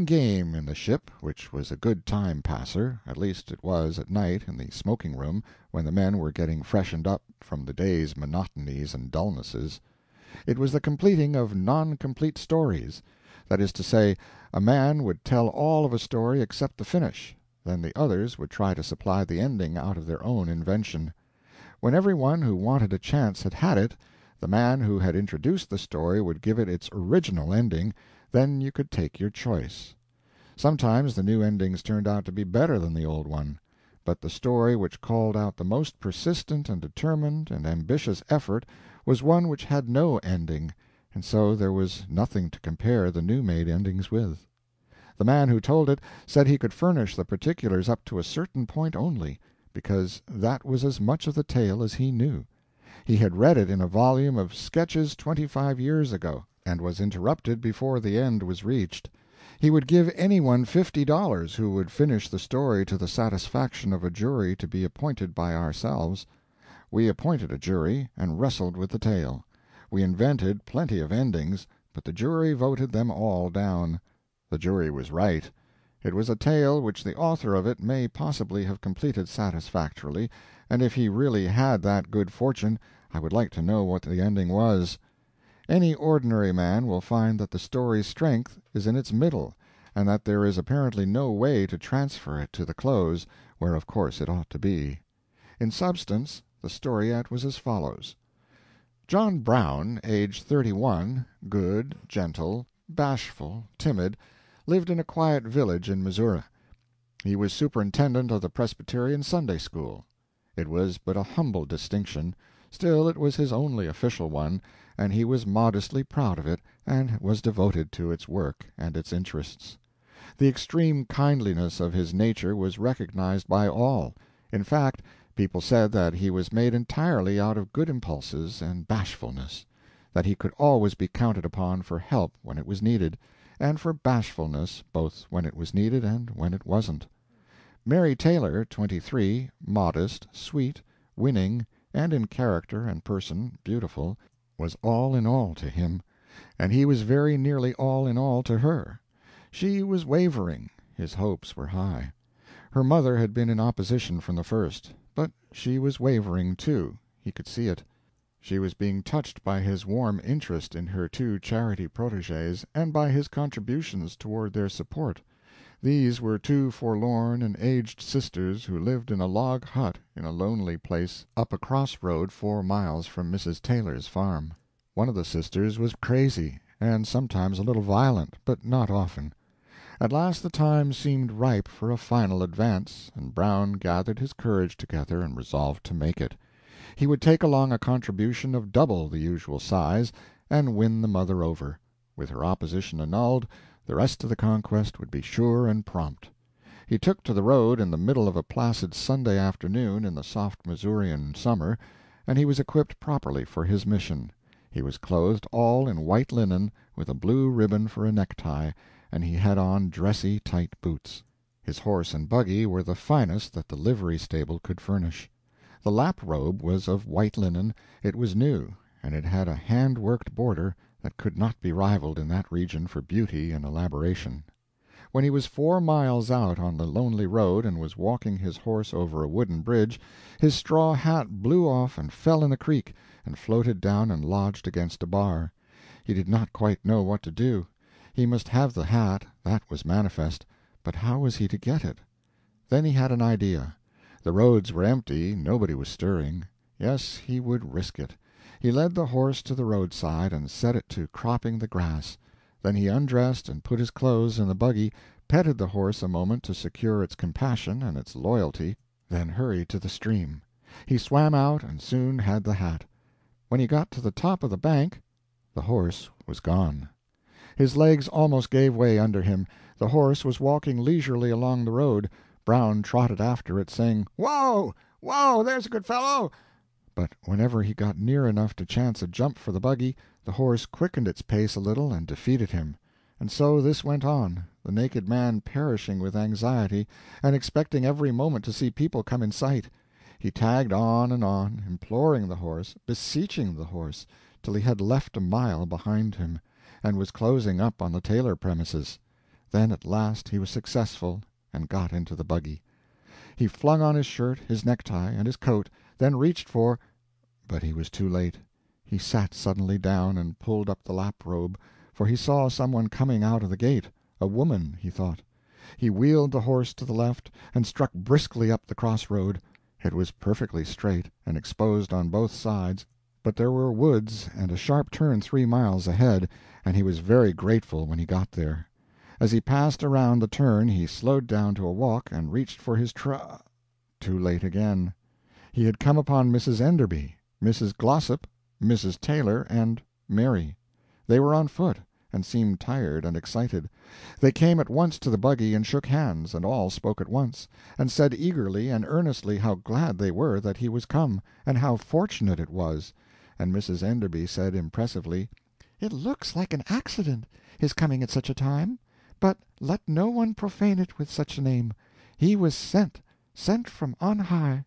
Game in the ship, which was a good time passer, at least it was at night in the smoking room, when the men were getting freshened up from the day's monotonies and dullnesses. It was the completing of non-complete stories. That is to say, a man would tell all of a story except the finish, then the others would try to supply the ending out of their own invention. When every one who wanted a chance had had it, the man who had introduced the story would give it its original ending, then you could take your choice. Sometimes the new endings turned out to be better than the old one, but the story which called out the most persistent and determined and ambitious effort was one which had no ending, and so there was nothing to compare the new-made endings with. The man who told it said he could furnish the particulars up to a certain point only, because that was as much of the tale as he knew. He had read it in a volume of sketches 25 years ago, and was interrupted before the end was reached. He would give any one $50 who would finish the story to the satisfaction of a jury to be appointed by ourselves. We appointed a jury, and wrestled with the tale. We invented plenty of endings, but the jury voted them all down. The jury was right. It was a tale which the author of it may possibly have completed satisfactorily, and if he really had that good fortune, I would like to know what the ending was. Any ordinary man will find that the story's strength is in its middle, and that there is apparently no way to transfer it to the close, where of course it ought to be. In substance, the storiette was as follows: John Brown, aged 31, good, gentle, bashful, timid, lived in a quiet village in Missouri. He was superintendent of the Presbyterian Sunday School. It was but a humble distinction, still it was his only official one, and he was modestly proud of it, and was devoted to its work and its interests. The extreme kindliness of his nature was recognized by all. In fact, people said that he was made entirely out of good impulses and bashfulness; that he could always be counted upon for help when it was needed, and for bashfulness both when it was needed and when it wasn't. Mary Taylor, 23, modest, sweet, winning, and in character and person beautiful, was all in all to him, and he was very nearly all in all to her. She was wavering, his hopes were high. Her mother had been in opposition from the first, but she was wavering, too, he could see it. She was being touched by his warm interest in her two charity protégées, and by his contributions toward their support. These were two forlorn and aged sisters who lived in a log hut in a lonely place up a cross-road 4 miles from Mrs. Taylor's farm. One of the sisters was crazy, and sometimes a little violent, but not often. At last the time seemed ripe for a final advance, and Brown gathered his courage together and resolved to make it. He would take along a contribution of double the usual size, and win the mother over. With her opposition annulled, the rest of the conquest would be sure and prompt. He took to the road in the middle of a placid Sunday afternoon in the soft Missourian summer, and he was equipped properly for his mission. He was clothed all in white linen, with a blue ribbon for a necktie, and he had on dressy, tight boots. His horse and buggy were the finest that the livery stable could furnish. The lap robe was of white linen, it was new, and it had a hand-worked border that could not be rivaled in that region for beauty and elaboration. When he was 4 miles out on the lonely road and was walking his horse over a wooden bridge, his straw hat blew off and fell in the creek, and floated down and lodged against a bar. He did not quite know what to do. He must have the hat, that was manifest, but how was he to get it? Then he had an idea. The roads were empty, nobody was stirring. Yes, he would risk it. He led the horse to the roadside and set it to cropping the grass. Then he undressed and put his clothes in the buggy, petted the horse a moment to secure its compassion and its loyalty, then hurried to the stream. He swam out and soon had the hat. When he got to the top of the bank, the horse was gone. His legs almost gave way under him. The horse was walking leisurely along the road. Brown trotted after it, saying, "Whoa! Whoa, there's a good fellow!" But whenever he got near enough to chance a jump for the buggy, the horse quickened its pace a little and defeated him. And so this went on, the naked man perishing with anxiety, and expecting every moment to see people come in sight. He tagged on and on, imploring the horse, beseeching the horse, till he had left a mile behind him, and was closing up on the Taylor premises. Then at last he was successful, and got into the buggy. He flung on his shirt, his necktie, and his coat, then reached for—but he was too late. He sat suddenly down and pulled up the lap-robe, for he saw someone coming out of the gate. A woman, he thought. He wheeled the horse to the left, and struck briskly up the cross-road. It was perfectly straight, and exposed on both sides, but there were woods and a sharp turn 3 miles ahead, and he was very grateful when he got there. As he passed around the turn he slowed down to a walk, and reached for his too late again. He had come upon Mrs. Enderby, Mrs. Glossop, Mrs. Taylor, and Mary. They were on foot, and seemed tired and excited. They came at once to the buggy and shook hands, and all spoke at once, and said eagerly and earnestly how glad they were that he was come, and how fortunate it was. And Mrs. Enderby said impressively, "It looks like an accident, his coming at such a time, but let no one profane it with such a name. He was sent from on high."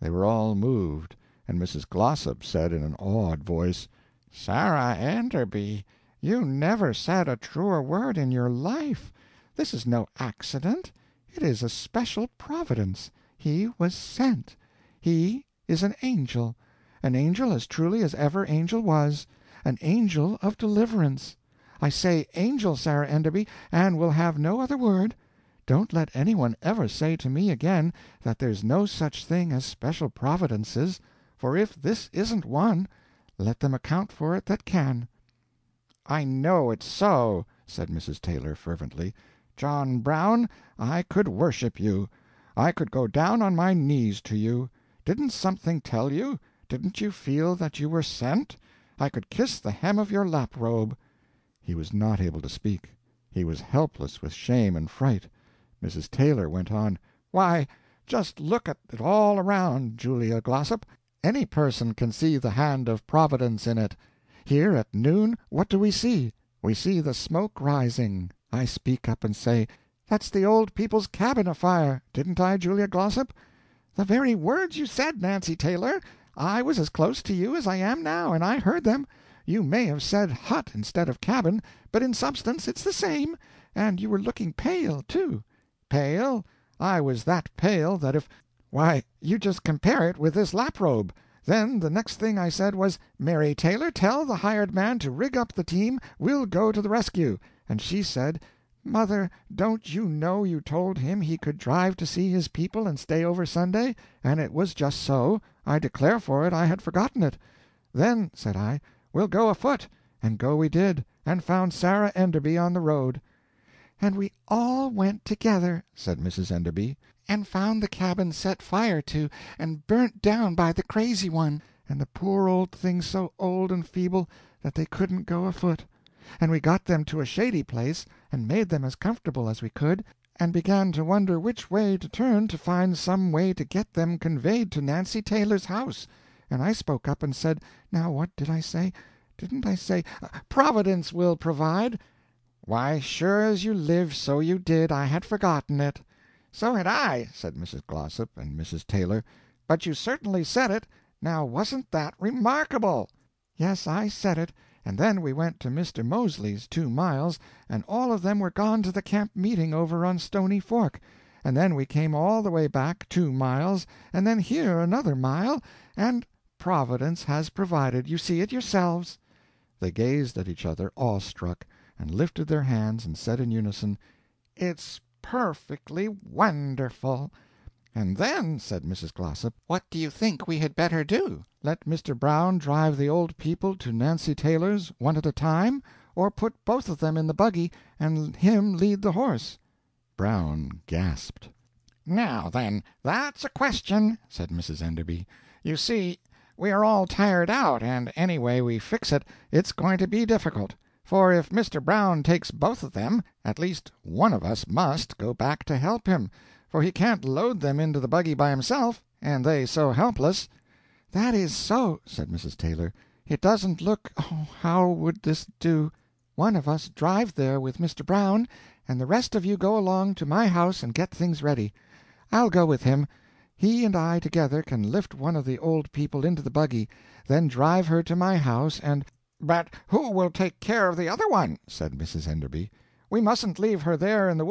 They were all moved, and Mrs. Glossop said in an awed voice, "Sarah Enderby, you never said a truer word in your life. This is no accident. It is a special providence. He was sent. He is an angel as truly as ever angel was, an angel of deliverance. I say angel, Sarah Enderby, and will have no other word. Don't let anyone ever say to me again that there's no such thing as special providences, for if this isn't one, let them account for it that can." "I know it's so," said Mrs. Taylor, fervently. "John Brown, I could worship you. I could go down on my knees to you. Didn't something tell you? Didn't you feel that you were sent? I could kiss the hem of your lap-robe." He was not able to speak. He was helpless with shame and fright. Mrs. Taylor went on, "Why, just look at it all around, Julia Glossop. Any person can see the hand of Providence in it. Here at noon what do we see? We see the smoke rising. I speak up and say, 'That's the old people's cabin afire,' didn't I, Julia Glossop?" "The very words you said, Nancy Taylor. I was as close to you as I am now, and I heard them. You may have said hut instead of cabin, but in substance it's the same, and you were looking pale, too." "Pale? I was that pale that if—why, you just compare it with this lap-robe. Then the next thing I said was, 'Mary Taylor, tell the hired man to rig up the team, we'll go to the rescue.' And she said, 'Mother, don't you know you told him he could drive to see his people and stay over Sunday?' And it was just so. I declare for it I had forgotten it. 'Then,' said I, 'we'll go afoot.' And go we did, and found Sarah Enderby on the road." "And we all went together," said Mrs. Enderby, "and found the cabin set fire to and burnt down by the crazy one, and the poor old things so old and feeble that they couldn't go afoot. And we got them to a shady place, and made them as comfortable as we could, and began to wonder which way to turn to find some way to get them conveyed to Nancy Taylor's house. And I spoke up and said, now what did I say? Didn't I say, 'Providence will provide'?" "Why, sure as you live, so you did. I had forgotten it." "So had I," said Mrs. Glossop and Mrs. Taylor. "But you certainly said it. Now wasn't that remarkable?" "Yes, I said it. And then we went to Mr. Mosley's 2 miles, and all of them were gone to the camp meeting over on Stony Fork. And then we came all the way back 2 miles, and then here another mile, and Providence has provided. You see it yourselves." They gazed at each other, awestruck, and lifted their hands and said in unison, "It's perfectly wonderful." "And then," said Mrs. Glossop, "what do you think we had better do? Let Mr. Brown drive the old people to Nancy Taylor's, one at a time, or put both of them in the buggy and him lead the horse?" Brown gasped. "Now, then, that's a question," said Mrs. Enderby. "You see, we are all tired out, and any way we fix it, it's going to be difficult. For if Mr. Brown takes both of them, at least one of us must go back to help him, for he can't load them into the buggy by himself, and they so helpless." "That is so," said Mrs. Taylor. "It doesn't look—oh, how would this do? One of us drive there with Mr. Brown, and the rest of you go along to my house and get things ready. I'll go with him. He and I together can lift one of the old people into the buggy, then drive her to my house and—" "But who will take care of the other one?" said Mrs. Enderby. We mustn't leave her there in the